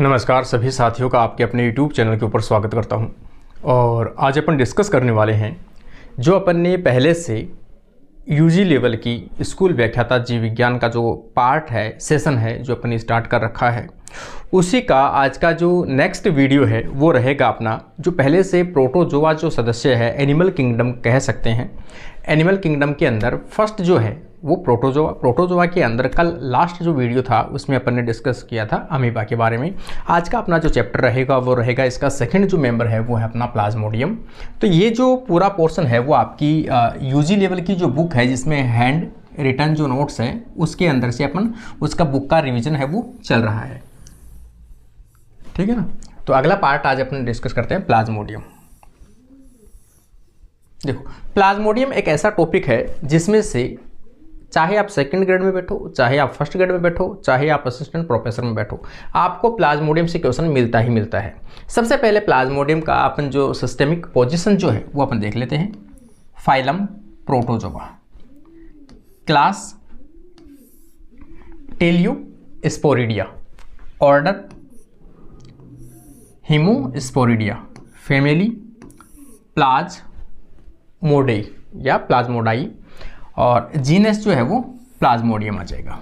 नमस्कार सभी साथियों का आपके अपने YouTube चैनल के ऊपर स्वागत करता हूं। और आज अपन डिस्कस करने वाले हैं जो अपन ने पहले से यूजी लेवल की स्कूल व्याख्याता जीव विज्ञान का जो पार्ट है, सेशन है, जो अपन ने स्टार्ट कर रखा है, उसी का आज का जो नेक्स्ट वीडियो है वो रहेगा अपना जो पहले से प्रोटोजोआ जो सदस्य है, एनिमल किंगडम कह सकते हैं। एनिमल किंगडम के अंदर फर्स्ट जो है वो प्रोटोजोआ के अंदर कल लास्ट जो वीडियो था उसमें अपन ने डिस्कस किया था अमीबा के बारे में। आज का अपना जो चैप्टर रहेगा वो रहेगा इसका सेकंड जो मेंबर है वो है अपना प्लाज्मोडियम। तो ये जो पूरा पोर्शन है वो आपकी यूजी लेवल की जो बुक है जिसमें हैंड रिटन जो नोट्स हैं उसके अंदर से अपन उसका बुक का रिविजन है वो चल रहा है, ठीक है ना। तो अगला पार्ट आज अपन डिस्कस करते हैं प्लाज्मोडियम। देखो, प्लाज्मोडियम एक ऐसा टॉपिक है जिसमें से चाहे आप सेकंड ग्रेड में बैठो, चाहे आप फर्स्ट ग्रेड में बैठो, चाहे आप असिस्टेंट प्रोफेसर में बैठो, आपको प्लाज्मोडियम से क्वेश्चन मिलता ही मिलता है। सबसे पहले प्लाज्मोडियम का अपन जो सिस्टेमिक पोजीशन जो है वो अपन देख लेते हैं। Phylum protozoa, class telosporidia, order haemosporidia, family plasmodiidae या प्लाज्मोडाई, और जीनस जो है वो प्लाज्मोडियम आ जाएगा।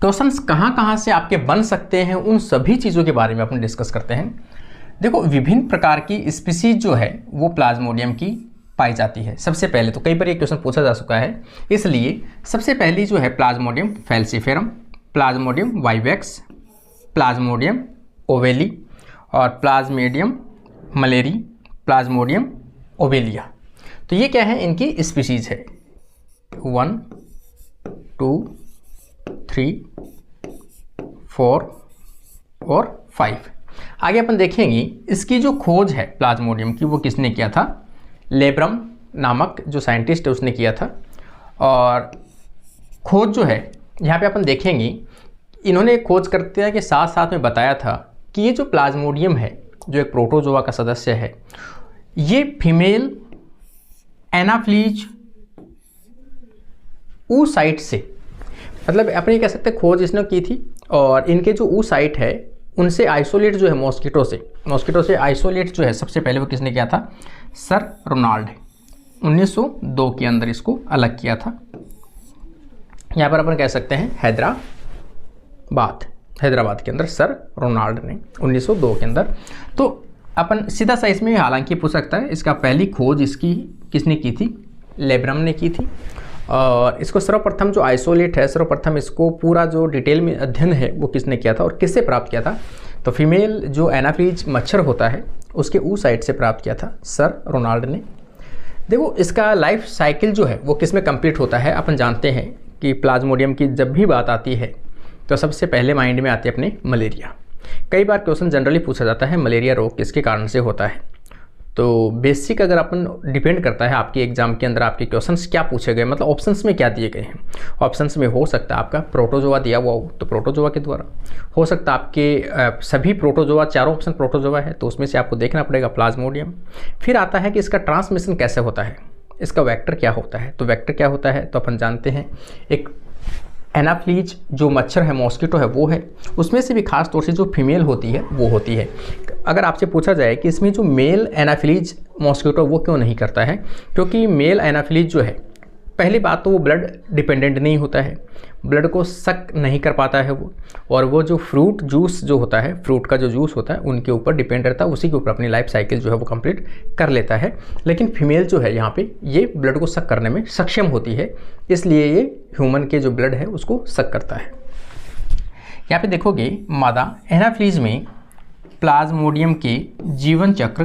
क्वेश्चंस कहाँ से आपके बन सकते हैं उन सभी चीज़ों के बारे में अपन डिस्कस करते हैं। देखो, विभिन्न प्रकार की स्पीसीज जो है वो प्लाज्मोडियम की पाई जाती है। सबसे पहले तो कई बार ये क्वेश्चन पूछा जा चुका है, इसलिए सबसे पहली जो है Plasmodium falciparum, Plasmodium vivax, Plasmodium ओवेली और प्लाज्मोडियम मलेरी, प्लाज्मोडियम ओवेलिया। तो ये क्या है, इनकी स्पीसीज है 1 2 3 4 और 5। आगे अपन देखेंगे इसकी जो खोज है प्लाज्मोडियम की वो किसने किया था। लेब्रम नामक जो साइंटिस्ट है उसने किया था। और खोज जो है यहाँ पे अपन देखेंगे इन्होंने खोज करते हैं कि साथ साथ में बताया था कि ये जो प्लाज्मोडियम है जो एक प्रोटोजोआ का सदस्य है, ये फीमेल एनाफ्लीज ऊसाइट से, मतलब अपने कह सकते हैं खोज इसने की थी। और इनके जो ऊसाइट है उनसे आइसोलेट जो है मॉस्किटो से आइसोलेट जो है सबसे पहले वो किसने किया था, सर रोनाल्ड 1902 के अंदर इसको अलग किया था। यहाँ पर अपन कह सकते हैं हैदराबाद के अंदर सर रोनाल्ड ने 1902 के अंदर। तो अपन सीधा सा इसमें हालांकि पूछ सकता है इसका पहली खोज इसकी किसने की थी, लेब्रम ने की थी। और इसको सर्वप्रथम जो आइसोलेट है, सर्वप्रथम इसको पूरा जो डिटेल में अध्ययन है वो किसने किया था और किससे प्राप्त किया था, तो फीमेल जो एनाफ्लीज मच्छर होता है उसके ऊसाइट से प्राप्त किया था सर रोनाल्ड ने। देखो, इसका लाइफ साइकिल जो है वो किस में कंप्लीट होता है। अपन जानते हैं कि प्लाज्मोडियम की जब भी बात आती है तो सबसे पहले माइंड में आती है अपने मलेरिया। कई बार क्वेश्चन जनरली पूछा जाता है मलेरिया रोग किसके कारण से होता है। तो बेसिक अगर अपन डिपेंड करता है आपके एग्जाम के अंदर आपके क्वेश्चंस क्या पूछे गए, मतलब ऑप्शंस में क्या दिए गए हैं। ऑप्शंस में हो सकता है आपका प्रोटोजोआ दिया हुआ हो तो प्रोटोजोआ के द्वारा, हो सकता है आपके सभी प्रोटोजोआ, चारों ऑप्शन प्रोटोजोआ है तो उसमें से आपको देखना पड़ेगा प्लाज्मोडियम। फिर आता है कि इसका ट्रांसमिशन कैसे होता है, इसका वेक्टर क्या होता है। तो वेक्टर क्या होता है तो अपन जानते हैं एक एनाफ्लीज जो मच्छर है, मॉस्किटो है वो है, उसमें से भी खास तौर से जो फीमेल होती है वो होती है। अगर आपसे पूछा जाए कि इसमें जो मेल एनाफ्लीज मॉस्किटो वो क्यों नहीं करता है, क्योंकि मेल एनाफ्लीज जो है पहली बात तो वो ब्लड डिपेंडेंट नहीं होता है, ब्लड को सक नहीं कर पाता है वो, और वो जो फ्रूट जूस जो होता है, फ्रूट का जो जूस होता है उनके ऊपर डिपेंड रहता है, उसी के ऊपर अपनी लाइफ साइकिल जो है वो कंप्लीट कर लेता है। लेकिन फीमेल जो है यहाँ पे ये ब्लड को सक करने में सक्षम होती है, इसलिए ये ह्यूमन के जो ब्लड है उसको सक करता है। यहाँ पे देखोगे मादा एनाफ्लीज में प्लाज्मोडियम के जीवन चक्र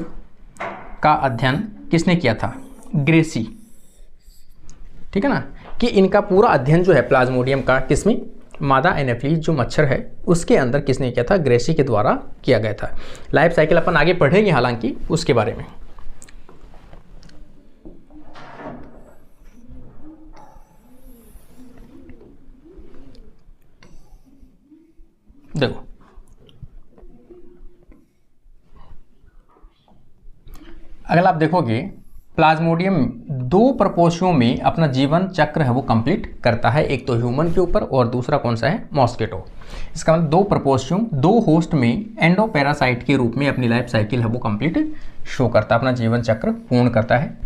का अध्ययन किसने किया था, ग्रेसी, ठीक है ना। कि इनका पूरा अध्ययन जो है प्लाज्मोडियम का किसमें, मादा एनाफ्लीज जो मच्छर है उसके अंदर किसने किया था, ग्रेसी के द्वारा किया गया था। लाइफ साइकिल अपन आगे पढ़ेंगे हालांकि उसके बारे में। देखो, अगर आप देखोगे प्लाज्मोडियम दो प्रपोषियों में अपना जीवन चक्र है वो कंप्लीट करता है, एक तो ह्यूमन के ऊपर और दूसरा कौन सा है, मॉस्किटो। इसका मतलब दो प्रपोषियों, दो होस्ट में एंडोपैरासाइट के रूप में अपनी लाइफ साइकिल है वो कंप्लीट शो करता है, अपना जीवन चक्र पूर्ण करता है।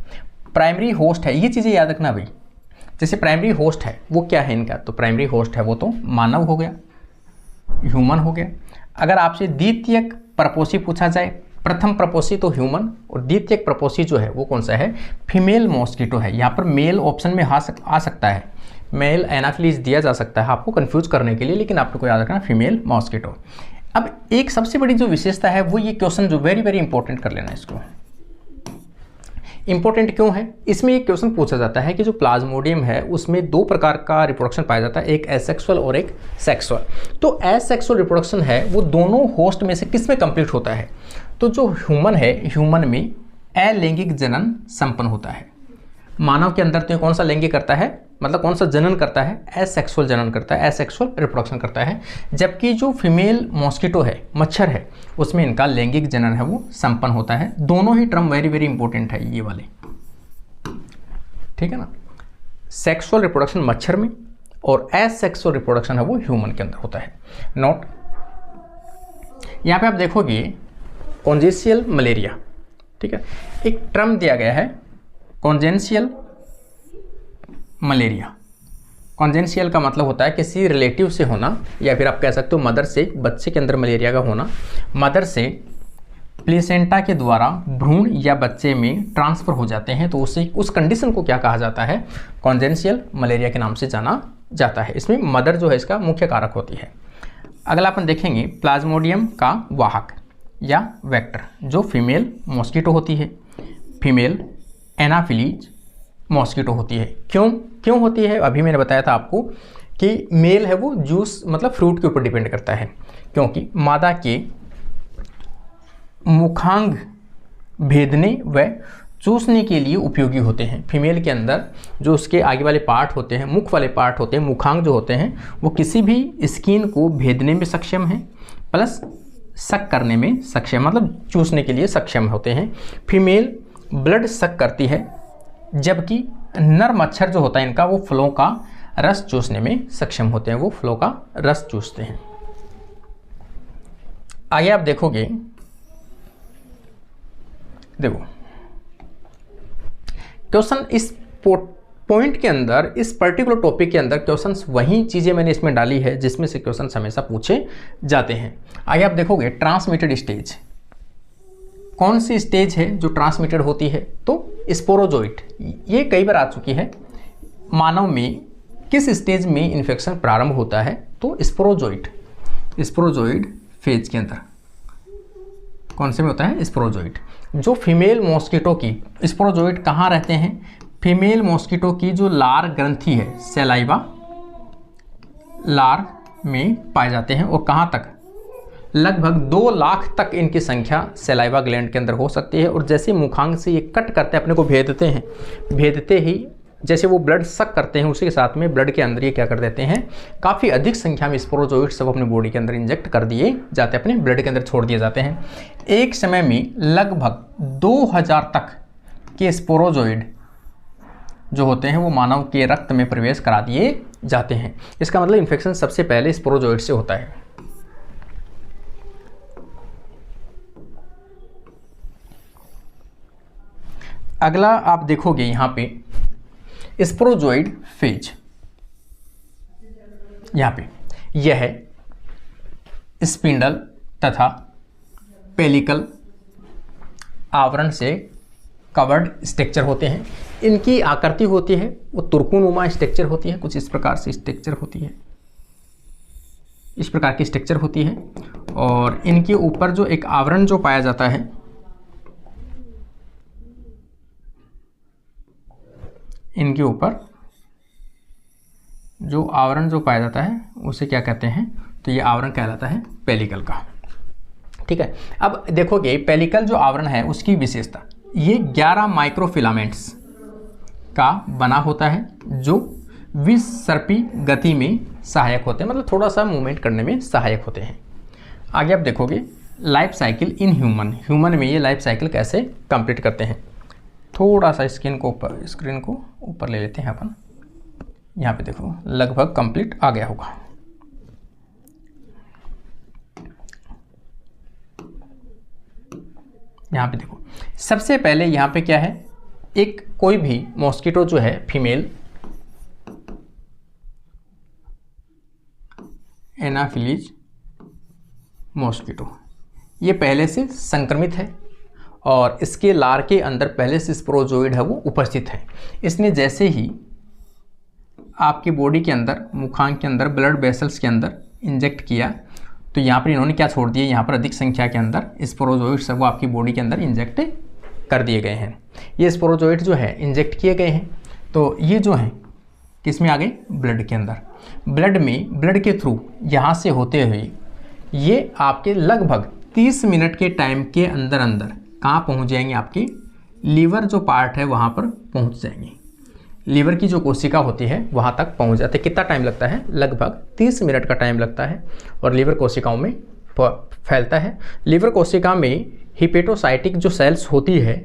प्राइमरी होस्ट है, ये चीज़ें याद रखना भाई, जैसे प्राइमरी होस्ट है वो क्या है इनका, तो प्राइमरी होस्ट है वो तो मानव हो गया, ह्यूमन हो गया। अगर आपसे द्वितीयक प्रपोषी पूछा जाए, प्रथम प्रपोषी तो ह्यूमन और द्वितीयक प्रपोषी जो है वो कौन सा है, फीमेल मॉस्किटो है। यहाँ पर मेल ऑप्शन में आ सकता है, मेल एनाफिलीज दिया जा सकता है आपको कंफ्यूज करने के लिए, लेकिन आपको याद रखना फीमेल मॉस्किटो। अब एक सबसे बड़ी जो विशेषता है वो ये क्वेश्चन जो वेरी वेरी इंपॉर्टेंट कर लेना, इसको इंपॉर्टेंट क्यों है, इसमें एक क्वेश्चन पूछा जाता है कि जो प्लाज्मोडियम है उसमें दो प्रकार का रिप्रोडक्शन पाया जाता है, एक एसेक्सुअल और एक सेक्सुअल। तो एसेक्सुअल रिप्रोडक्शन है वो दोनों होस्ट में से किस में कंप्लीट होता है, तो जो ह्यूमन है, ह्यूमन में अलैंगिक जनन संपन्न होता है। मानव के अंदर तो कौन सा लैंगिक करता है, मतलब कौन सा जनन करता है, एसेक्सुअल जनन करता है, एसेक्सुअल रिप्रोडक्शन करता है। जबकि जो फीमेल मॉस्किटो है, मच्छर है, उसमें इनका लैंगिक जनन है वो संपन्न होता है। दोनों ही टर्म वेरी वेरी इंपॉर्टेंट है ये वाले, ठीक है ना। सेक्सुअल रिप्रोडक्शन मच्छर में और एसेक्सुअल रिप्रोडक्शन है वो ह्यूमन के अंदर होता है। नोट, यहाँ पे आप देखोगे कॉन्जेनियल मलेरिया, ठीक है, एक टर्म दिया गया है कॉन्जेनियल मलेरिया। कॉन्जेनियल का मतलब होता है किसी रिलेटिव से होना, या फिर आप कह सकते हो मदर से, बच्चे के अंदर मलेरिया का होना, मदर से प्लेसेंटा के द्वारा भ्रूण या बच्चे में ट्रांसफ़र हो जाते हैं, तो उस कंडीशन को क्या कहा जाता है, कॉन्जेनियल मलेरिया के नाम से जाना जाता है। इसमें मदर जो है इसका मुख्य कारक होती है। अगला अपन देखेंगे प्लाज्मोडियम का वाहक या वेक्टर, जो फीमेल मॉस्किटो होती है, फीमेल एनाफिलीज मॉस्किटो होती है। क्यों होती है, अभी मैंने बताया था आपको कि मेल है वो जूस मतलब फ्रूट के ऊपर डिपेंड करता है, क्योंकि मादा के मुखांग भेदने व चूसने के लिए उपयोगी होते हैं। फीमेल के अंदर जो उसके आगे वाले पार्ट होते हैं, मुख वाले पार्ट होते हैं, मुखांग जो होते हैं, वो किसी भी स्किन को भेदने में सक्षम है, प्लस सक करने में सक्षम, मतलब चूसने के लिए सक्षम होते हैं। फीमेल ब्लड सक करती है, जबकि नर मच्छर जो होता है इनका वो फ्लो का रस चूसने में सक्षम होते हैं, वो फ्लो का रस चूसते हैं। आगे आप देखोगे, देखो क्वेश्चन इस पॉइंट के अंदर, इस पर्टिकुलर टॉपिक के अंदर क्वेश्चंस वही चीज़ें मैंने इसमें डाली है जिसमें से क्वेश्चन हमेशा पूछे जाते हैं। आगे आप देखोगे ट्रांसमिटेड स्टेज, कौन सी स्टेज है जो ट्रांसमिटेड होती है, तो स्पोरोजोइट, ये कई बार आ चुकी है। मानव में किस स्टेज में इन्फेक्शन प्रारंभ होता है, तो स्पोरोजोइड फेज के अंदर। कौन से में होता है, स्पोरोजोइड। जो फीमेल मॉस्किटो की स्पोरोजोइड कहाँ रहते हैं, फीमेल मॉस्किटो की जो लार ग्रंथि है, सलाइवा लार में पाए जाते हैं, और कहाँ तक, लगभग 2 लाख तक इनकी संख्या सलाइवा ग्लैंड के अंदर हो सकती है। और जैसे मुखांग से ये कट करते हैं, अपने को भेदते हैं, भेदते ही जैसे वो ब्लड सक करते हैं, उसी के साथ में ब्लड के अंदर ये क्या कर देते हैं, काफ़ी अधिक संख्या में स्पोरोजोइड सब अपने बॉडी के अंदर इंजेक्ट कर दिए जाते हैं, अपने ब्लड के अंदर छोड़ दिए जाते हैं। एक समय में लगभग 2000 तक के स्पोरोजोइड जो होते हैं वो मानव के रक्त में प्रवेश करा दिए जाते हैं। इसका मतलब इन्फेक्शन सबसे पहले स्पोरोजोइड से होता है। अगला आप देखोगे यहाँ पे स्पोरोजोइड फेज, यहाँ पे यह है स्पिंडल तथा पेलिकल आवरण से कवर्ड स्ट्रक्चर होते हैं। इनकी आकृति होती है वो तुर्कुनुमा स्ट्रक्चर होती है, कुछ इस प्रकार से स्ट्रक्चर होती है, इस प्रकार की स्ट्रक्चर होती है। और इनके ऊपर जो एक आवरण जो पाया जाता है, इनके ऊपर जो आवरण जो पाया जाता है उसे क्या कहते हैं, तो ये आवरण कहलाता है पेलिकल का। ठीक है, अब देखोगे पेलिकल जो आवरण है उसकी विशेषता, ये 11 माइक्रोफिलामेंट्स का बना होता है जो विसर्पी गति में सहायक होते हैं, मतलब थोड़ा सा मूवमेंट करने में सहायक होते हैं। आगे आप देखोगे लाइफ साइकिल इन ह्यूमन में ये लाइफ साइकिल कैसे कंप्लीट करते हैं। थोड़ा सा स्क्रीन को ऊपर ले लेते हैं अपन। यहाँ पे देखो लगभग कंप्लीट आ गया होगा। यहाँ पे देखो सबसे पहले यहाँ पे क्या है, एक कोई भी मॉस्किटो जो है फीमेल एनाफिलीज मॉस्किटो, ये पहले से संक्रमित है और इसके लार के अंदर पहले से स्पोरोजोइड है वो उपस्थित है। इसने जैसे ही आपकी बॉडी के अंदर, मुखांग के अंदर, ब्लड वेसल्स के अंदर इंजेक्ट किया, तो यहाँ पर इन्होंने क्या छोड़ दिया, यहाँ पर अधिक संख्या के अंदर स्पोरोजोइड सब वो आपकी बॉडी के अंदर इंजेक्ट कर दिए गए हैं। ये स्पोरोजोइड जो है इंजेक्ट किए गए हैं, तो ये जो है किस में आ गए, ब्लड के अंदर। ब्लड में, ब्लड के थ्रू यहाँ से होते हुए ये आपके लगभग 30 मिनट के टाइम के अंदर अंदर कहाँ पहुँच जाएंगे, आपकी लीवर जो पार्ट है वहाँ पर पहुँच जाएंगे। लीवर की जो कोशिका होती है वहाँ तक पहुँच जाते हैं। कितना टाइम लगता है, लगभग 30 मिनट का टाइम लगता है और लीवर कोशिकाओं में फैलता है। लीवर कोशिका में हिपेटोसाइटिक जो सेल्स होती है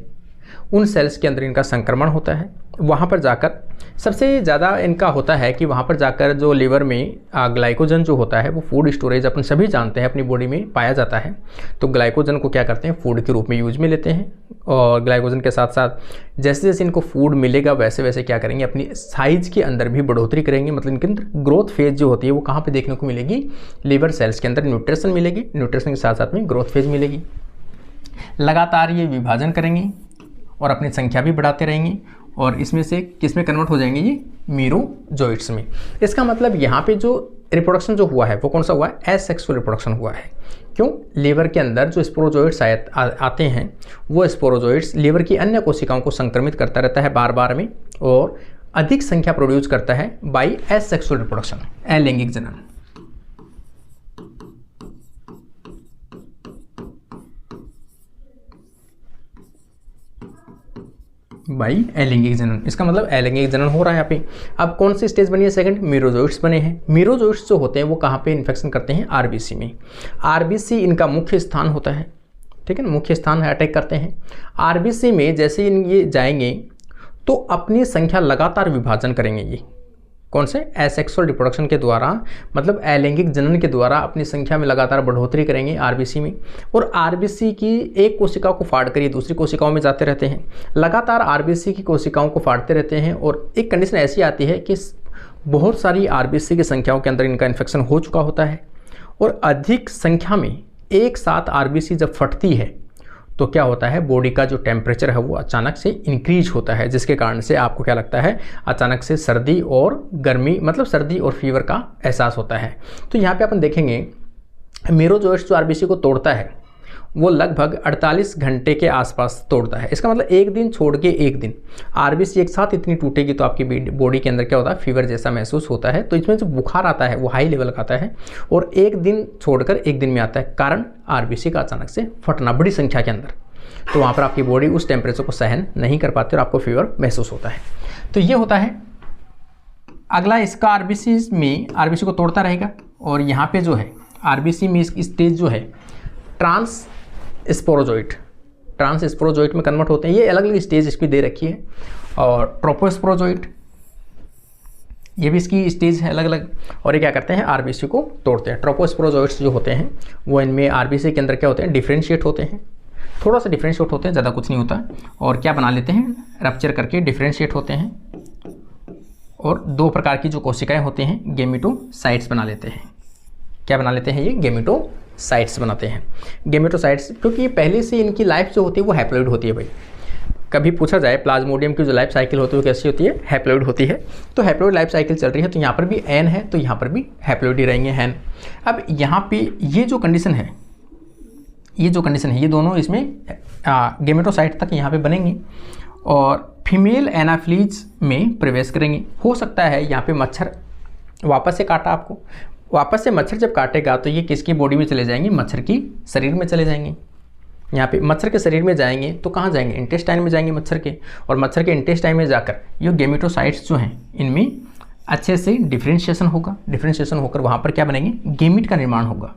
उन सेल्स के अंदर इनका संक्रमण होता है। वहाँ पर जाकर सबसे ज़्यादा इनका होता है कि वहाँ पर जाकर जो लीवर में ग्लाइकोजन जो होता है वो फूड स्टोरेज अपन सभी जानते हैं अपनी बॉडी में पाया जाता है। तो ग्लाइकोजन को क्या करते हैं, फूड के रूप में यूज में लेते हैं और ग्लाइकोजन के साथ साथ जैसे जैसे इनको फूड मिलेगा वैसे वैसे क्या करेंगे, अपनी साइज के अंदर भी बढ़ोतरी करेंगे। मतलब इनके अंदर ग्रोथ फेज जो होती है वो कहाँ पर देखने को मिलेगी, लीवर सेल्स के अंदर न्यूट्रिशन मिलेगी, न्यूट्रिशन के साथ साथ में ग्रोथ फेज मिलेगी। लगातार ये विभाजन करेंगे और अपनी संख्या भी बढ़ाते रहेंगे और इसमें से किस में कन्वर्ट हो जाएंगे, ये मीरोजोइट्स में। इसका मतलब यहाँ पे जो रिप्रोडक्शन जो हुआ है वो कौन सा हुआ है, एसेक्सुअल रिप्रोडक्शन हुआ है। क्यों, लीवर के अंदर जो स्पोरोजोइट्स आते हैं वो स्पोरोजोइट्स लीवर की अन्य कोशिकाओं को संक्रमित करता रहता है बार बार में और अधिक संख्या प्रोड्यूस करता है बाई एसेक्सुअल रिप्रोडक्शन, अलैंगिक जनन। बाई अलैंगिक जनन, इसका मतलब अलैंगिक जनन हो रहा है यहाँ पे। अब कौन सी स्टेज बनी है, सेकंड, मीरोजोइट्स बने हैं। मीरोजोइट्स जो होते हैं वो कहाँ पे इन्फेक्शन करते हैं, आरबीसी में। आरबीसी इनका मुख्य स्थान होता है, ठीक है ना, मुख्य स्थान है, अटैक करते हैं। आरबीसी में जैसे ये जाएंगे तो अपनी संख्या लगातार विभाजन करेंगे। ये कौन से, एसेक्सुअल रिप्रोडक्शन के द्वारा, मतलब अलैंगिक जनन के द्वारा अपनी संख्या में लगातार बढ़ोतरी करेंगे आरबीसी में। और आरबीसी की एक कोशिका को फाड़ कर ये दूसरी कोशिकाओं में जाते रहते हैं, लगातार आरबीसी की कोशिकाओं को फाड़ते रहते हैं। और एक कंडीशन ऐसी आती है कि बहुत सारी आरबीसी की संख्याओं के अंदर इनका इन्फेक्शन हो चुका होता है और अधिक संख्या में एक साथ आरबीसी जब फटती है तो क्या होता है, बॉडी का जो टेम्परेचर है वो अचानक से इंक्रीज होता है, जिसके कारण से आपको क्या लगता है, अचानक से सर्दी और गर्मी, मतलब सर्दी और फीवर का एहसास होता है। तो यहाँ पे अपन देखेंगे मीरोजोइट्स जो आरबीसी को तोड़ता है वो लगभग 48 घंटे के आसपास तोड़ता है। इसका मतलब एक दिन छोड़ के एक दिन आरबीसी एक साथ इतनी टूटेगी तो आपकी बॉडी के अंदर क्या होता है, फीवर जैसा महसूस होता है। तो इसमें जो बुखार आता है वो हाई लेवल का आता है और एक दिन छोड़कर एक दिन में आता है, कारण आरबीसी का अचानक से फटना बड़ी संख्या के अंदर। तो वहाँ पर आपकी बॉडी उस टेम्परेचर को सहन नहीं कर पाती और आपको फीवर महसूस होता है। तो ये होता है। अगला इसका आरबीसी में, आरबीसी को तोड़ता रहेगा और यहाँ पे जो है आरबीसी में इसकी स्टेज जो है ट्रांस स्पोरोजोइट में कन्वर्ट होते हैं। ये अलग अलग स्टेज इसकी दे रखी है। और ट्रोपोस्पोरोजोइट, ये भी इसकी स्टेज है अलग अलग। और ये क्या करते हैं, आरबीसी को तोड़ते हैं। ट्रोपोस्पोरोजोइट्स जो होते हैं वो इनमें आरबीसी के अंदर क्या होते हैं, डिफ्रेंशिएट होते हैं, थोड़ा सा डिफ्रेंशिएट होते हैं, ज़्यादा कुछ नहीं होता। और क्या बना लेते हैं, रप्चर करके डिफ्रेंशिएट होते हैं और दो प्रकार की जो कोशिकाएं होते हैं गेमेटोसाइट्स बना लेते हैं। क्या बना लेते हैं, ये गेमेटोसाइट्स बनाते हैं। गेमेटोसाइट्स क्योंकि पहले से इनकी लाइफ जो होती है वो हैप्लॉइड होती है। भाई कभी पूछा जाए प्लाज्मोडियम की जो लाइफ साइकिल होती है वो कैसी होती है, हैप्लॉइड होती है। तो हैप्लॉइड लाइफ साइकिल चल रही है, तो यहाँ पर भी एन है तो यहाँ पर भी हैप्लॉइड ही रहेंगे, हैन। अब यहाँ पे ये जो कंडीशन है, ये दोनों इसमें गेमेटोसाइट तक यहाँ पे बनेंगे और फीमेल एनाफिलीज में प्रवेश करेंगे। हो सकता है यहाँ पे मच्छर वापस से काटा आपको, वापस से मच्छर जब काटेगा तो ये किसकी बॉडी में चले जाएंगे, मच्छर की शरीर में चले जाएंगे। यहाँ पे मच्छर के शरीर में जाएंगे तो कहाँ जाएंगे, इंटेस्टाइन में जाएंगे मच्छर के। और मच्छर के इंटेस्टाइन में जाकर ये गेमेटोसाइट्स जो हैं इनमें अच्छे से डिफ्रेंशिएशन होगा। डिफ्रेंशिएशन होकर वहाँ पर क्या बनेंगे, गेमिट का निर्माण होगा,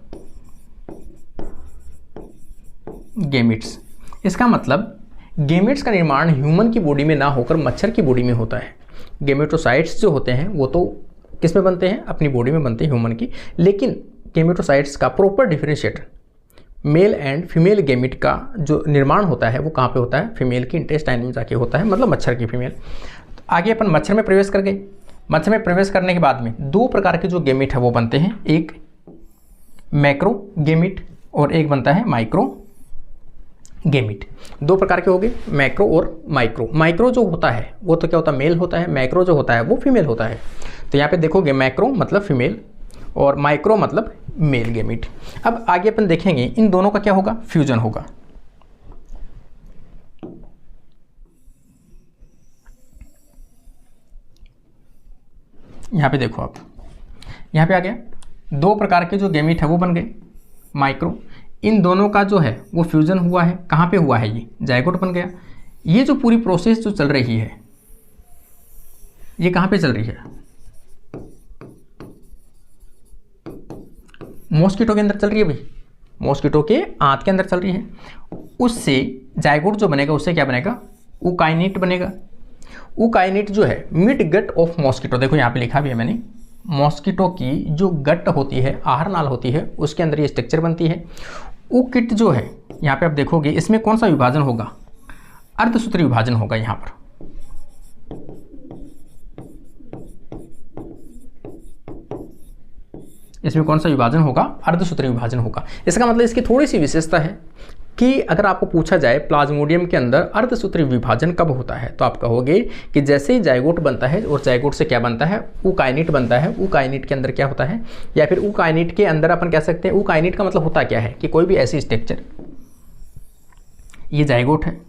गेमिट्स। इसका मतलब गेमेट्स का निर्माण ह्यूमन की बॉडी में ना होकर मच्छर की बॉडी में होता है। गेमेटोसाइट्स जो होते हैं वो तो किस में बनते हैं, अपनी बॉडी में बनते हैं ह्यूमन की, लेकिन गेमेटोसाइट्स का proper differentiator male and female gamete का जो निर्माण होता है वो कहाँ पे होता है, फीमेल की इंटेस्टाइन में जाके होता है, मतलब मच्छर की फीमेल। तो आगे अपन मच्छर में प्रवेश कर गए। मच्छर में प्रवेश करने के बाद में दो प्रकार के जो गेमिट है वो बनते हैं, एक मैक्रो गेमिट और एक बनता है माइक्रो गेमिट। दो प्रकार के हो गए, मैक्रो और माइक्रो। माइक्रो जो होता है वो तो क्या होता है, मेल होता है, मैक्रो जो होता है वो फीमेल होता है। तो यहाँ पे देखोगे मैक्रो मतलब फीमेल और माइक्रो मतलब मेल गेमिट। अब आगे अपन देखेंगे इन दोनों का क्या होगा, फ्यूजन होगा। यहाँ पे देखो आप, यहाँ पे आ गया दो प्रकार के जो गेमिट है वो बन गए माइक्रो। इन दोनों का जो है वो फ्यूजन हुआ है, कहाँ पे हुआ है, ये जाइगोट बन गया। ये जो पूरी प्रोसेस जो चल रही है ये कहाँ पे चल रही है, मॉस्किटो के अंदर चल रही है भाई, मॉस्किटो के आंत के अंदर चल रही है। उससे जाइगोट जो बनेगा उससे क्या बनेगा, ऊकाइनिट बनेगा। ऊकाइनिट जो है मिड गट ऑफ मॉस्किटो, देखो यहाँ पे लिखा भी है मैंने, मॉस्किटो की जो गट होती है, आहार नाल होती है, उसके अंदर ये स्ट्रक्चर बनती है। ऊकिट जो है यहाँ पे आप देखोगे इसमें कौन सा विभाजन होगा, अर्धसूत्री विभाजन होगा। यहाँ पर इसमें कौन सा विभाजन होगा, अर्धसूत्री विभाजन होगा। इसका मतलब इसकी थोड़ी सी विशेषता है कि अगर आपको पूछा जाए प्लाज्मोडियम के अंदर अर्धसूत्री विभाजन कब होता है, तो आप कहोगे कि जैसे ही जाइगोट बनता है और जाइगोट से क्या बनता है, ऊकाइनिट बनता है। ऊकाइनिट के अंदर क्या होता है, या फिर ऊकाइनिट के अंदर अपन कह सकते हैं, ऊकाइनिट का मतलब होता क्या है कि कोई भी ऐसी स्ट्रक्चर, ये जाइगोट है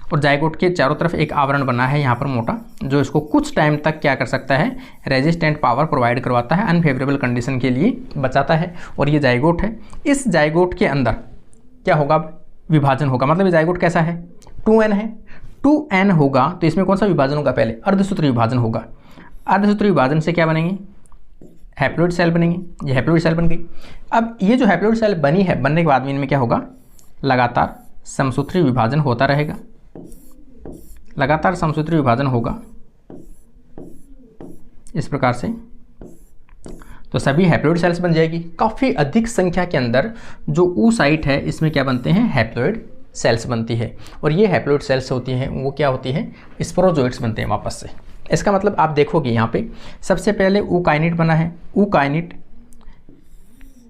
और जाइगोट के चारों तरफ एक आवरण बना है यहाँ पर मोटा, जो इसको कुछ टाइम तक क्या कर सकता है, रेजिस्टेंट पावर प्रोवाइड करवाता है, अनफेवरेबल कंडीशन के लिए बचाता है। और ये जाइगोट है। इस जाइगोट के अंदर क्या होगा, विभाजन होगा। मतलब ये जाइगोट कैसा है, 2n है। 2n होगा तो इसमें कौन सा विभाजन होगा, पहले अर्धसूत्री विभाजन होगा। अर्धसूत्री विभाजन से क्या बनेंगे, हैप्लोइड सेल बनेंगे। ये हैप्लोइड सेल बन गई। अब ये जो हैप्लोइड सेल बनी है, बनने के बाद में इनमें क्या होगा, लगातार समसूत्री विभाजन होता रहेगा, लगातार समसूत्री विभाजन होगा इस प्रकार से। तो सभी हैप्लोइड सेल्स बन जाएगी। काफ़ी अधिक संख्या के अंदर जो oocyte है इसमें क्या बनते हैं, हैप्लोइड सेल्स बनती है। और ये हैप्लोइड सेल्स होती हैं वो क्या होती है, स्पोरोजोइट्स बनते हैं वापस से। इसका मतलब आप देखोगे यहाँ पे सबसे पहले ऊकाइनिट बना है। ऊकाइनिट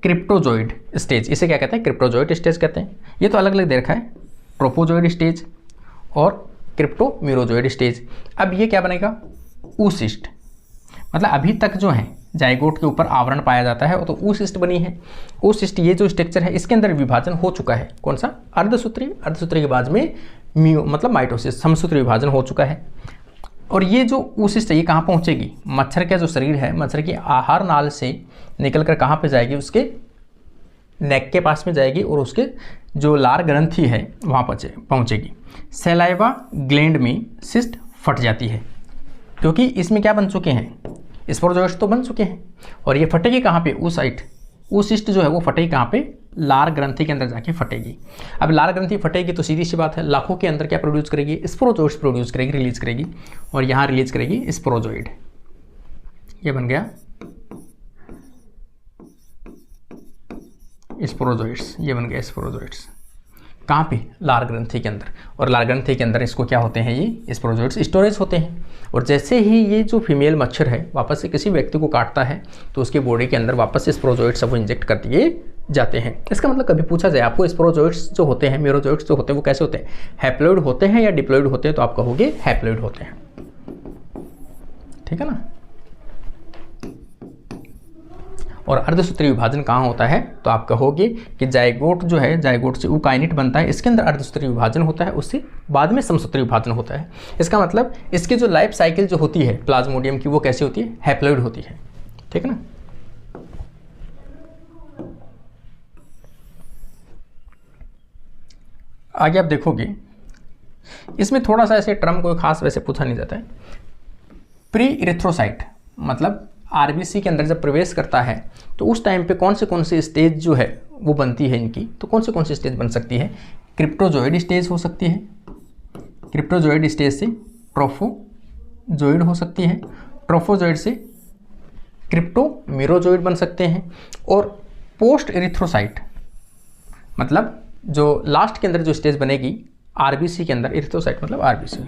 क्रिप्टोजोइड स्टेज, इसे क्या कहते हैं, क्रिप्टोजोइड स्टेज कहते हैं। ये तो अलग अलग दे रखा है, ट्रोपोजोइड स्टेज और क्रिप्टोम्यूरोजोइड स्टेज। अब ये क्या बनेगा, ऊसिस्ट। मतलब अभी तक जो है जाइगोट के ऊपर आवरण पाया जाता है तो ऊसिस्ट बनी है। ऊसिस्ट ये जो स्ट्रक्चर है इसके अंदर विभाजन हो चुका है, कौन सा, अर्धसूत्री। अर्धसूत्री के बाद में मतलब माइटोसिस, समसूत्री विभाजन हो चुका है। और ये जो ऊसिस्ट है ये कहाँ पहुँचेगी, मच्छर का जो शरीर है, मच्छर की आहार नाल से निकल कर कहाँ पर जाएगी, उसके नेक के पास में जाएगी और उसके जो लार ग्रंथि है वहाँ पहुँचेगी। सैलाइवा ग्लैंड में सिस्ट फट जाती है, क्योंकि इसमें क्या बन चुके हैं, स्पोरोजोइट्स तो बन चुके हैं। और ये फटेगी कहाँ पे, oocyte। oocyst जो है वो फटेगी कहाँ पे, लार ग्रंथि के अंदर जाके फटेगी। अब लार ग्रंथि फटेगी तो सीधी सी बात है, लाखों के अंदर क्या प्रोड्यूस करेगी, स्पोरोजोइट्स प्रोड्यूस करेगी, रिलीज करेगी। और यहाँ रिलीज करेगी स्पोरोजोइड। ये बन गया स्पोरोजोइट्स, ये बन गया स्पोरोजोइट्स। कहाँ पे, लार ग्रंथि के अंदर। और लार ग्रंथि के अंदर इसको क्या होते हैं, ये स्पोरोजोइट्स स्टोरेज होते हैं। और जैसे ही ये जो फीमेल मच्छर है वापस से किसी व्यक्ति को काटता है तो उसके बॉडी के अंदर वापस से स्पोरोजोइट्स सब इंजेक्ट कर दिए जाते हैं। इसका मतलब कभी पूछा जाए आपको स्पोरोजोइट्स जो होते हैं, म्यूरोजोइट्स जो होते हैं वो कैसे होते हैं, हैप्लोइड होते हैं या डिप्लोइड होते हैं, तो आप कहोगे हैप्लोइड होते हैं। ठीक है ना। और अर्धसूत्री विभाजन कहाँ होता है, तो आप कहोगे कि जाइगोट जो है, जाइगोट से ऊकाइनिट बनता है, इसके अंदर अर्धसूत्री विभाजन होता है, उससे बाद में समसूत्री विभाजन होता है। इसका मतलब इसकी जो लाइफ साइकिल जो होती है प्लाज्मोडियम की वो कैसी होती है, हैप्लोइड होती है। ठीक है ना। आगे आप देखोगे इसमें थोड़ा सा ऐसे टर्म कोई खास वैसे पूछा नहीं जाता है। प्री इरिथ्रोसाइट मतलब आरबीसी के अंदर जब प्रवेश करता है तो उस टाइम पे कौन से स्टेज जो है वो बनती है इनकी, तो कौन सी स्टेज बन सकती है, क्रिप्टोजोइड स्टेज हो सकती है, क्रिप्टोजोइड स्टेज से ट्रोफोजोइड हो सकती है, ट्रोफोजोइड से क्रिप्टोमेरोजोइड बन सकते हैं, और पोस्ट एरिथ्रोसाइट मतलब जो लास्ट के अंदर जो स्टेज बनेगी आरबीसी के अंदर, एरिथ्रोसाइट मतलब आरबीसी,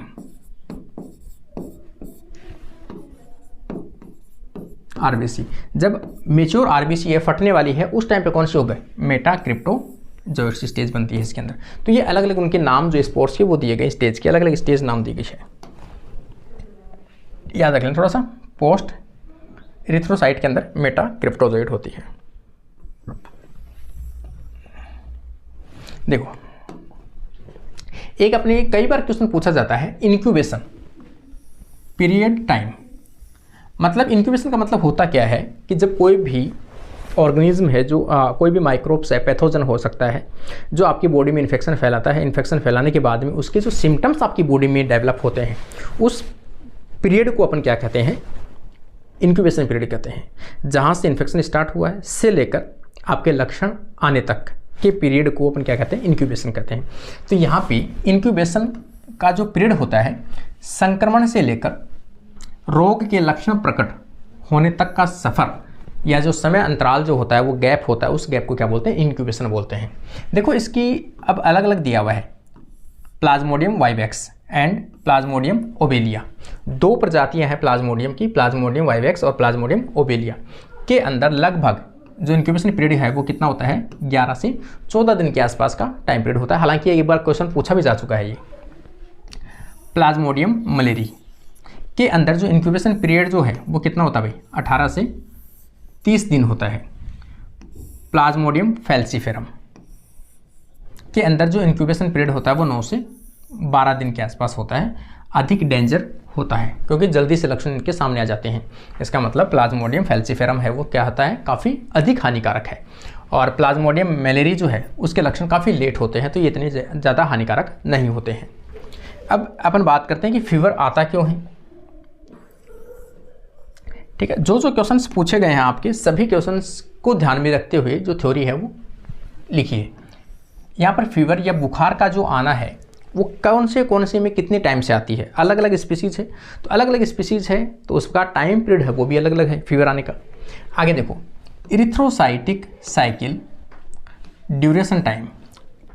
आरबीसी जब मेच्योर आरबीसी है फटने वाली है उस टाइम पे कौन सी हो गए, मेटा क्रिप्टोजोइड स्टेज बनती है इसके अंदर। तो ये अलग अलग उनके नाम जो स्पोर्ट्स के वो दिए गए, स्टेज के अलग अलग स्टेज नाम दिए गए है, याद रख लें थोड़ा सा। पोस्ट एरिथ्रोसाइट के अंदर मेटा क्रिप्टोजोइड होती है। देखो एक अपने कई बार क्वेश्चन पूछा जाता है इंक्यूबेशन पीरियड टाइम, मतलब इंक्यूबेशन का मतलब होता क्या है कि जब कोई भी ऑर्गेनिज्म है जो कोई भी माइक्रोब्स है, पैथोजन हो सकता है जो आपकी बॉडी में इन्फेक्शन फैलाता है, इन्फेक्शन फैलाने के बाद में उसके जो सिम्टम्स आपकी बॉडी में डेवलप होते हैं उस पीरियड को अपन क्या कहते हैं, इंक्यूबेशन पीरियड कहते हैं। जहाँ से इन्फेक्शन स्टार्ट हुआ है से लेकर आपके लक्षण आने तक के पीरियड को अपन क्या कहते हैं, इंक्यूबेशन कहते हैं। तो यहाँ पे इंक्यूबेशन का जो पीरियड होता है संक्रमण से लेकर रोग के लक्षण प्रकट होने तक का सफ़र या जो समय अंतराल जो होता है वो गैप होता है, उस गैप को क्या बोलते हैं, इंक्यूबेशन बोलते हैं। देखो इसकी अब अलग अलग दिया हुआ है, Plasmodium vivax and Plasmodium Obelia, दो प्रजातियां हैं प्लाज्मोडियम की, प्लाज्मोडियम वाइवेक्स और प्लाज्मोडियम ओबेलिया के अंदर लगभग जो इंक्यूबेशन पीरियड है वो कितना होता है, 11 से 14 दिन के आसपास का टाइम पीरियड होता है। हालांकि एक बार क्वेश्चन पूछा भी जा चुका है ये। प्लाज्मोडियम मलेरी के अंदर जो इंक्यूबेशन पीरियड जो है वो कितना होता है भाई, 18 से 30 दिन होता है। प्लाज्मोडियम फैल्सीफेरम के अंदर जो इंक्यूबेशन पीरियड होता है वो 9 से 12 दिन के आसपास होता है। अधिक डेंजर होता है क्योंकि जल्दी से लक्षण इनके सामने आ जाते हैं। इसका मतलब प्लाज्मोडियम फैल्सीफेरम है वो क्या होता है, काफ़ी अधिक हानिकारक है, और प्लाज्मोडियम मलेरी जो है उसके लक्षण काफ़ी लेट होते हैं, तो ये इतने ज़्यादा हानिकारक नहीं होते हैं। अब अपन बात करते हैं कि फीवर आता क्यों है। ठीक है, जो जो क्वेश्चंस पूछे गए हैं आपके सभी क्वेश्चंस को ध्यान में रखते हुए जो थ्योरी है वो लिखिए। यहाँ पर फीवर या बुखार का जो आना है वो कौन से में कितने टाइम से आती है, अलग अलग स्पीसीज़ है, तो अलग अलग स्पीसीज़ है तो उसका टाइम पीरियड है वो भी अलग अलग है फीवर आने का। आगे देखो इरिथ्रोसाइटिक साइकिल ड्यूरेशन टाइम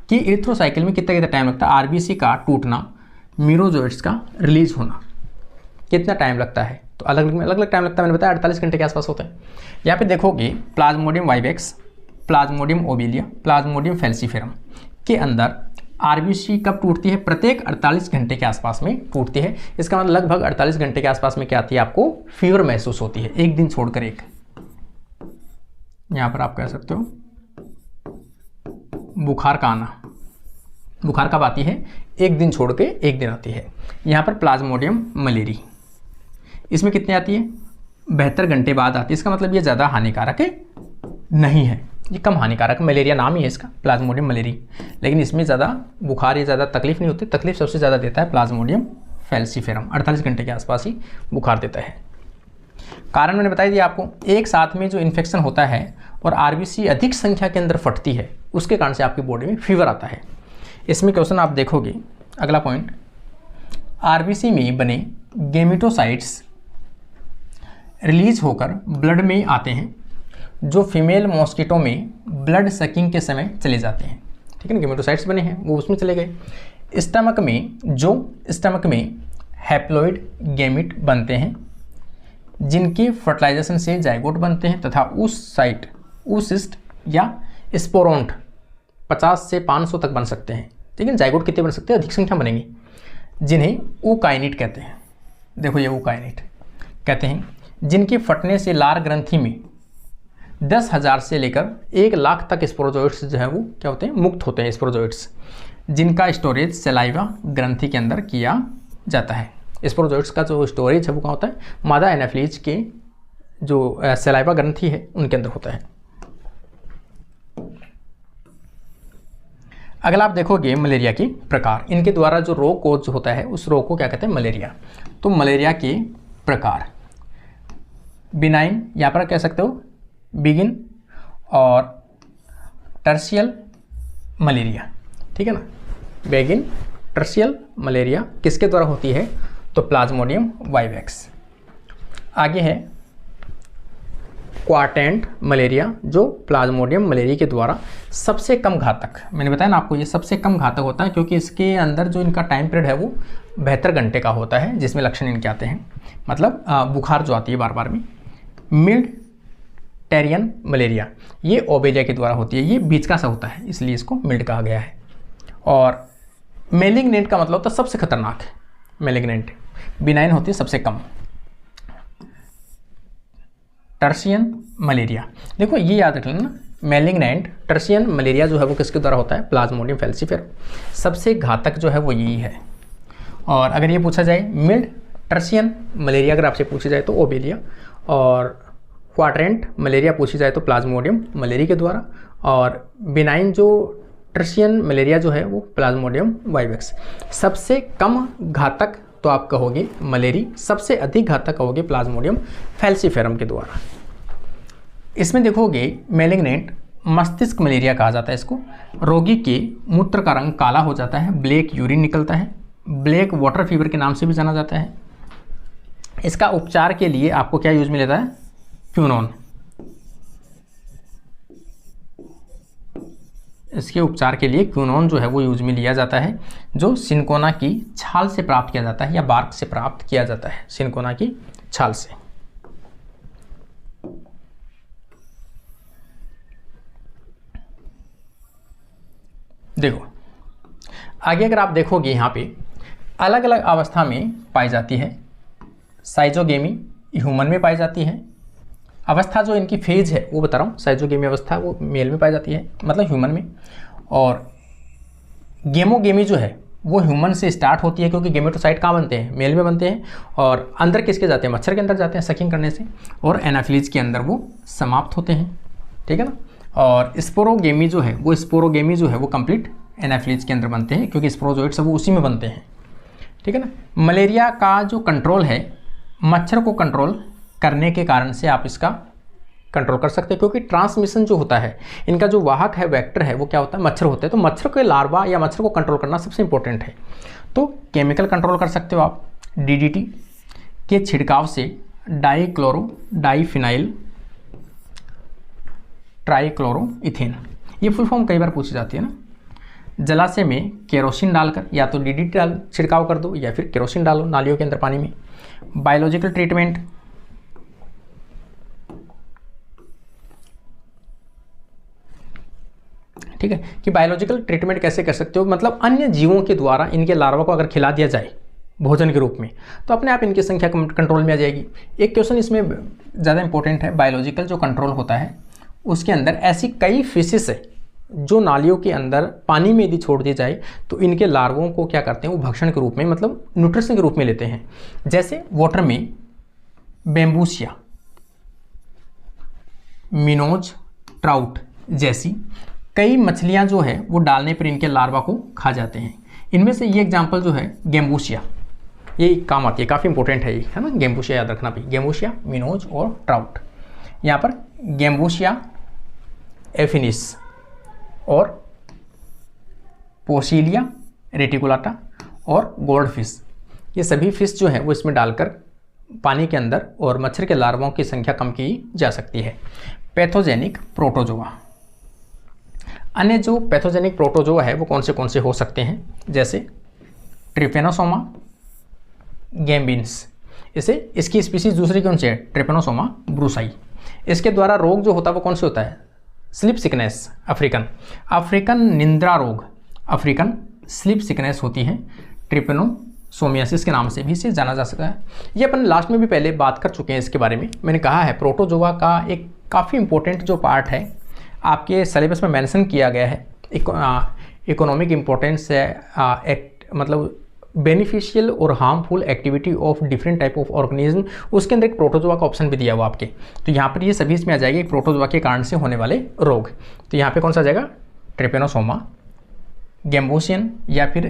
कि इरिथ्रोसाइकिल में कितना कितना टाइम लगता है, आरबीसी का टूटना, मीरोजोइड्स का रिलीज होना कितना टाइम लगता है, तो अलग अलग टाइम लगता है। मैंने बताया 48 घंटे के आसपास होता है। यहाँ पे देखोगे Plasmodium vivax, Plasmodium Obelia, Plasmodium falciparum के अंदर आरबीसी कब टूटती है, प्रत्येक 48 घंटे के आसपास में टूटती है। इसका मतलब लगभग 48 घंटे के आसपास में क्या आती है, आपको फीवर महसूस होती है, एक दिन छोड़कर एक। यहाँ पर आप कह सकते हो बुखार का आना, बुखार कब आती है, एक दिन छोड़ के एक दिन आती है। यहाँ पर प्लाज्मोडियम मलेरी इसमें कितनी आती है, 72 घंटे बाद आती है। इसका मतलब ये ज़्यादा हानिकारक नहीं है, ये कम हानिकारक, मलेरिया नाम ही है इसका प्लाज्मोडियम मलेरी, लेकिन इसमें ज़्यादा बुखार या ज़्यादा तकलीफ नहीं होती। तकलीफ सबसे ज़्यादा देता है प्लाज्मोडियम फैल्सीफेरम, 48 घंटे के आसपास ही बुखार देता है। कारण मैंने बताई दिया आपको, एक साथ में जो इन्फेक्शन होता है और आरबीसी अधिक संख्या के अंदर फटती है उसके कारण से आपकी बॉडी में फीवर आता है। इसमें क्वेश्चन आप देखोगे, अगला पॉइंट, आरबीसी में बने गेमिटोसाइट्स रिलीज होकर ब्लड में आते हैं जो फीमेल मॉस्किटो में ब्लड सकिंग के समय चले जाते हैं। ठीक है ना, गेमेटोसाइट्स बने हैं वो उसमें चले गए। स्टमक में हैप्लॉइड गैमिट बनते हैं जिनके फर्टिलाइजेशन से जाइगोट बनते हैं तथा ऊसिस्ट या स्पोरोन्ट 50 से 500 तक बन सकते हैं। ठीक है, जाइगोट कितने बन सकते हैं, अधिक संख्या बनेंगी, जिन्हें ऊकाइनिट कहते हैं। देखो ये ऊकाइनिट कहते हैं, जिनके फटने से लार ग्रंथि में 10,000 से लेकर 1 लाख तक स्पोरोजोइट्स जो है वो क्या होते हैं, मुक्त होते हैं स्पोरोजोइट्स, जिनका स्टोरेज सेलाइवा ग्रंथि के अंदर किया जाता है। स्पोरोजोइट्स का जो स्टोरेज है वो कहाँ होता है, मादा एनाफ्लीज के जो सेलाइवा ग्रंथि है उनके अंदर होता है। अगला आप देखोगे मलेरिया के प्रकार, इनके द्वारा जो रोग कोज होता है उस रोग को क्या कहते हैं, मलेरिया। तो मलेरिया के प्रकार, बिनाइन यहाँ पर कह सकते हो बिगिन और टर्शियल मलेरिया। ठीक है ना, बेगिन टर्शियल मलेरिया किसके द्वारा होती है? तो प्लाज्मोडियम वाइवेक्स। आगे है क्वार्टेंट मलेरिया, जो प्लाज्मोडियम मलेरिया के द्वारा सबसे कम घातक, मैंने बताया ना आपको ये सबसे कम घातक होता है क्योंकि इसके अंदर जो इनका टाइम पीरियड है वो 72 घंटे का होता है, जिसमें लक्षण इनके आते हैं, मतलब बुखार जो आती है बार बार में। मिल्ड टेरियन मलेरिया, ये ओबेलिया के द्वारा होती है, ये बीच का सा होता है इसलिए इसको मिल्ड कहा गया है। और मेलिग्नेंट का मतलब होता है सबसे खतरनाक, मेलिग्नेंट। बिनाइन होती है सबसे कम। टर्शियन मलेरिया, देखो ये याद रख लेना, मेलिग्नेंट टर्शियन मलेरिया जो है वो किसके द्वारा होता है? Plasmodium falciparum. सबसे घातक जो है वो यही है। और अगर ये पूछा जाए मिल्ड टर्शियन मलेरिया अगर आपसे पूछी जाए तो ओबेलिया, और क्वाड्रेंट मलेरिया पूछी जाए तो प्लाज्मोडियम मलेरिया के द्वारा, और बिनाइन जो टर्शियन मलेरिया जो है वो प्लाज्मोडियम वाइवेक्स। सबसे कम घातक तो आप कहोगे मलेरी, सबसे अधिक घातक कहोगे प्लाज्मोडियम फैल्सीफेरम के द्वारा। इसमें देखोगे मेलिग्नेंट मस्तिष्क मलेरिया कहा जाता है इसको। रोगी के मूत्र का रंग काला हो जाता है, ब्लैक यूरिन निकलता है, ब्लैक वाटर फीवर के नाम से भी जाना जाता है। इसका उपचार के लिए आपको क्या यूज में लेता है? क्यूनोन। इसके उपचार के लिए क्यूनोन जो है वो यूज में लिया जाता है, जो सिनकोना की छाल से प्राप्त किया जाता है या बार्क से प्राप्त किया जाता है, सिनकोना की छाल से। देखो आगे अगर आप देखोगे यहाँ पे अलग अलग अवस्था में पाई जाती है। साइजोगेमी ह्यूमन में पाई जाती है। अवस्था जो इनकी फेज है वो बता रहा हूँ, साइजोगेमी अवस्था वो मेल में पाई जाती है, मतलब ह्यूमन में। और गेमोगेमी जो है वो ह्यूमन से स्टार्ट होती है, क्योंकि गेमेटोसाइट कहाँ बनते हैं? मेल में बनते हैं। और अंदर किसके जाते हैं? मच्छर के अंदर जाते हैं सकिंग करने से, और एनाफिलीज के अंदर वो समाप्त होते हैं, ठीक है ना। और स्पोरोगेमी जो है वो कंप्लीट एनाफिलीज के अंदर बनते हैं, क्योंकि स्पोरोजोइट्स वो उसी में बनते हैं, ठीक है ना। मलेरिया का जो कंट्रोल है, मच्छर को कंट्रोल करने के कारण से आप इसका कंट्रोल कर सकते हैं, क्योंकि ट्रांसमिशन जो होता है, इनका जो वाहक है, वेक्टर है, वो क्या होता है? मच्छर होते हैं। तो मच्छर के लार्वा या मच्छर को कंट्रोल करना सबसे इंपॉर्टेंट है। तो केमिकल कंट्रोल कर सकते हो आप डीडीटी के छिड़काव से, डाइक्लोरो डाइफिनाइल ट्राइक्लोरोइथेन, ये फुल फॉर्म कई बार पूछी जाती है ना। जलाशय में केरोसिन डालकर या तो डीडीटी डाल छिड़काव कर दो या फिर केरोसिन डालो नालियों के अंदर पानी में। बायोलॉजिकल ट्रीटमेंट, ठीक है, कि बायोलॉजिकल ट्रीटमेंट कैसे कर सकते हो? मतलब अन्य जीवों के द्वारा इनके लार्वा को अगर खिला दिया जाए भोजन के रूप में, तो अपने आप इनकी संख्या कंट्रोल में आ जाएगी। एक क्वेश्चन इसमें ज़्यादा इंपॉर्टेंट है, बायोलॉजिकल जो कंट्रोल होता है उसके अंदर ऐसी कई फिशेस है जो नालियों के अंदर पानी में यदि छोड़ दी जाए तो इनके लार्वों को क्या करते हैं? वो भक्षण के रूप में, मतलब न्यूट्रिशन के रूप में लेते हैं। जैसे वाटर में बेम्बूसिया, मिनोज ट्राउट जैसी कई मछलियां जो है वो डालने पर इनके लार्वा को खा जाते हैं। इनमें से ये एग्जांपल जो है गेम्बूसिया, ये काम आती है, काफ़ी इंपॉर्टेंट है ये, है ना। गेम्बूसिया याद रखना भी, गेम्बूसिया, मिनोज और ट्राउट। यहाँ पर गेम्बूसिया एफिनिस और पोसिलिया रेटिकुलाटा और गोल्ड फिश, ये सभी फिश जो है वो इसमें डालकर पानी के अंदर और मच्छर के लार्वों की संख्या कम की जा सकती है। पैथोजेनिक प्रोटोजोआ, अन्य जो पैथोजेनिक प्रोटोजोआ है वो कौन से हो सकते हैं? जैसे ट्रिपेनोसोमा गैम्बिन्स, इसे इसकी स्पीसीज दूसरी कौन सी है? ट्रिपेनोसोमा ब्रूसाई। इसके द्वारा रोग जो होता है वो कौन से होता है? स्लीप सिकनेस, अफ्रीकन निंद्रा रोग, अफ्रीकन स्लीप सिकनेस होती है, ट्रिपेनोसोमियासिस के नाम से भी इसे जाना जा सकता है। ये अपन लास्ट में भी पहले बात कर चुके हैं इसके बारे में। मैंने कहा है प्रोटोजोआ का एक काफ़ी इंपॉर्टेंट जो पार्ट है आपके सिलेबस में मेंशन किया गया है, इकोनॉमिक इम्पोर्टेंस है, मतलब बेनिफिशियल और harmful activity of different type of organism, उसके अंदर एक प्रोटोजोआ का ऑप्शन भी दिया हुआ आपके। तो यहाँ पर ये सभी इसमें आ जाएगा प्रोटोजोआ के कारण से होने वाले रोग। तो यहाँ पे कौन सा आ जाएगा? ट्रिपेनोसोमा, गेम्बोसियन या फिर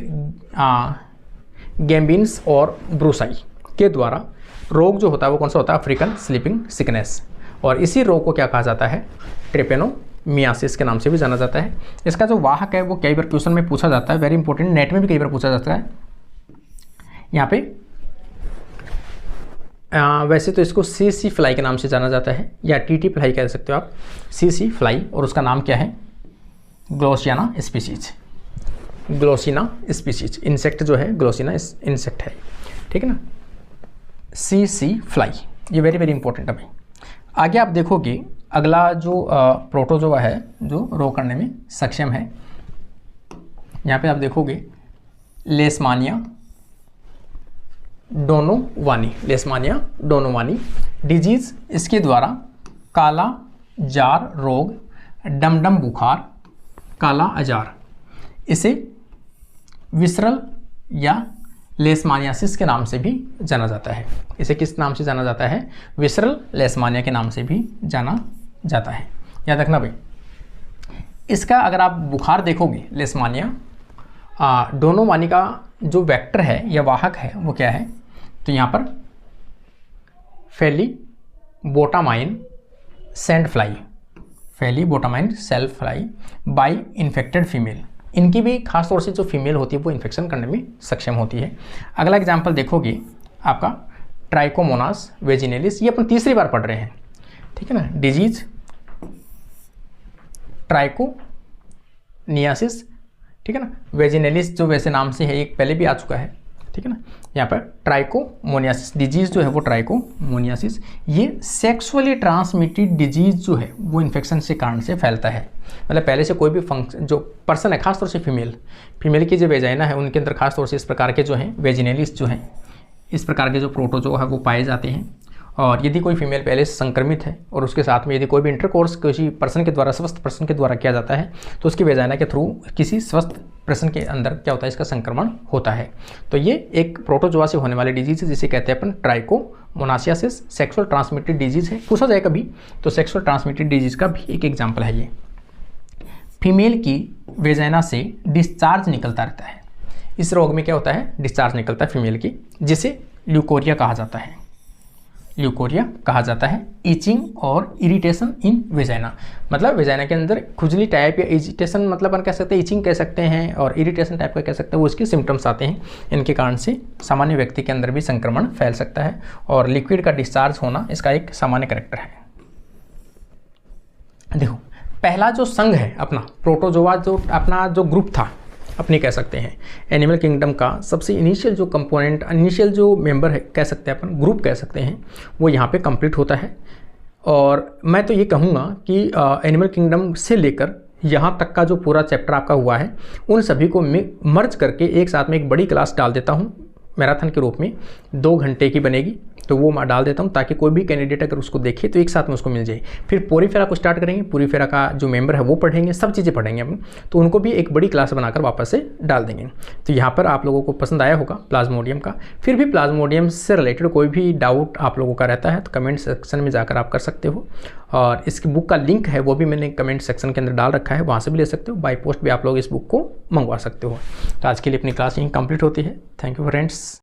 गैम्बिन्स और ब्रूसाई के द्वारा रोग जो होता है वो कौन सा होता है? African sleeping sickness. और इसी रोग को क्या कहा जाता है? ट्रिपेनो मियासिस के नाम से भी जाना जाता है। इसका जो वाहक है वो कई बार क्वेश्चन में पूछा जाता है, वेरी इंपॉर्टेंट, नेट में भी कई बार पूछा जाता है। यहाँ पे वैसे तो इसको CC फ्लाई के नाम से जाना जाता है या TT फ्लाई कह सकते हो आप, CC फ्लाई, और उसका नाम क्या है, ग्लोसियाना स्पीसीज, ग्लोसिना स्पीसीज, इंसेक्ट जो है ग्लोसिना इंसेक्ट है, ठीक है ना, CC फ्लाई, ये वेरी वेरी इंपॉर्टेंट है भाई। आगे आप देखोगे अगला जो प्रोटोजोआ है जो रो करने में सक्षम है, यहाँ पे आप देखोगे लेशमानिया डोनोवानी, लेशमानिया डोनोवानी डिजीज़, इसके द्वारा काला जार रोग, डमडम बुखार, काला अजार, इसे विसरल या लेशमानियासिस के नाम से भी जाना जाता है। इसे किस नाम से जाना जाता है, विसरल लेशमानिया के नाम से भी जाना जाता है, याद रखना भाई। इसका अगर आप बुखार देखोगे, लेशमानिया डोनोवानी का जो वेक्टर है या वाहक है वो क्या है, तो यहाँ पर फेलिबोटामाइन सैंड फ्लाई, फेलिबोटामाइन सेल्फ फ्लाई बाई इन्फेक्टेड फीमेल, इनकी भी खास तौर से जो फीमेल होती है वो इन्फेक्शन करने में सक्षम होती है। अगला एग्जाम्पल देखोगे आपका ट्राइकोमोनास वेजिनेलिस, ये अपन तीसरी बार पढ़ रहे हैं, ठीक है ना, डिजीज ट्राइकोनियासिस, ठीक है ना, वेजिनेलिस जो वैसे नाम से है एक पहले भी आ चुका है, ठीक है ना। यहाँ पर ट्राइकोमोनियासिस डिजीज़ जो है वो ट्राइकोमोनियासिस, ये सेक्सुअली ट्रांसमिटेड डिजीज़ जो है वो इन्फेक्शन से कारण से फैलता है। मतलब पहले से कोई भी फंक्शन जो पर्सन है, खासतौर से फीमेल की जो वेजाइना है उनके अंदर खासतौर से इस प्रकार के जो हैं वेजिनेलिस जो हैं, इस प्रकार के जो प्रोटोजोआ है वो पाए जाते हैं। और यदि कोई फीमेल पहले से संक्रमित है और उसके साथ में यदि कोई भी इंटरकोर्स किसी पर्सन के द्वारा, स्वस्थ पर्सन के द्वारा किया जाता है, तो उसकी वेजाइना के थ्रू किसी स्वस्थ पर्सन के अंदर क्या होता है, इसका संक्रमण होता है। तो ये एक प्रोटोजोआ से होने वाली डिजीज़ है जिसे कहते हैं अपन ट्राइकोमोनासियासिस, सेक्सुअल ट्रांसमिटेड डिजीज़ है। पूछा जाए कभी तो सेक्सुअल ट्रांसमिटेड डिजीज़ का भी एक एग्जाम्पल है ये। फीमेल की वेजाइना से डिस्चार्ज निकलता रहता है, इस रोग में क्या होता है, डिस्चार्ज निकलता है फीमेल की, जिसे ल्यूकोरिया कहा जाता है, ल्यूकोरिया कहा जाता है। ईचिंग और इरिटेशन इन वेजाइना, मतलब वेजाइना के अंदर खुजली टाइप या इरिटेशन, मतलब अपन कह सकते हैं ईचिंग कह सकते हैं, और इरिटेशन टाइप का कह सकते हैं, वो इसके सिम्टम्स आते हैं। इनके कारण से सामान्य व्यक्ति के अंदर भी संक्रमण फैल सकता है, और लिक्विड का डिस्चार्ज होना इसका एक सामान्य कैरेक्टर है। देखो पहला जो संघ है अपना प्रोटोजोआ, जो अपना जो ग्रुप था अपने कह सकते हैं एनिमल किंगडम का सबसे इनिशियल जो कंपोनेंट, इनिशियल जो मेंबर है कह सकते हैं अपन, ग्रुप कह सकते हैं, वो यहाँ पे कंप्लीट होता है। और मैं तो ये कहूँगा कि एनिमल किंगडम से लेकर यहाँ तक का जो पूरा चैप्टर आपका हुआ है उन सभी को मैं मर्ज करके एक साथ में एक बड़ी क्लास डाल देता हूँ मैराथन के रूप में, 2 घंटे की बनेगी, तो वो मैं डाल देता हूँ ताकि कोई भी कैंडिडेट अगर उसको देखे तो एक साथ में उसको मिल जाए। फिर पोरीफेरा को स्टार्ट करेंगे, पोरीफेरा का जो मेंबर है वो पढ़ेंगे, सब चीज़ें पढ़ेंगे अपन, तो उनको भी एक बड़ी क्लास बनाकर वापस से डाल देंगे। तो यहाँ पर आप लोगों को पसंद आया होगा प्लाज्मोडियम का। फिर भी प्लाज्मोडियम से रिलेटेड कोई भी डाउट आप लोगों का रहता है तो कमेंट सेक्शन में जाकर आप कर सकते हो, और इसकी बुक का लिंक है वो भी मैंने कमेंट सेक्शन के अंदर डाल रखा है, वहाँ से भी ले सकते हो, बाय पोस्ट भी आप लोग इस बुक को मंगवा सकते हो। तो आज के लिए अपनी क्लास यहीं कंप्लीट होती है। Thank you friends.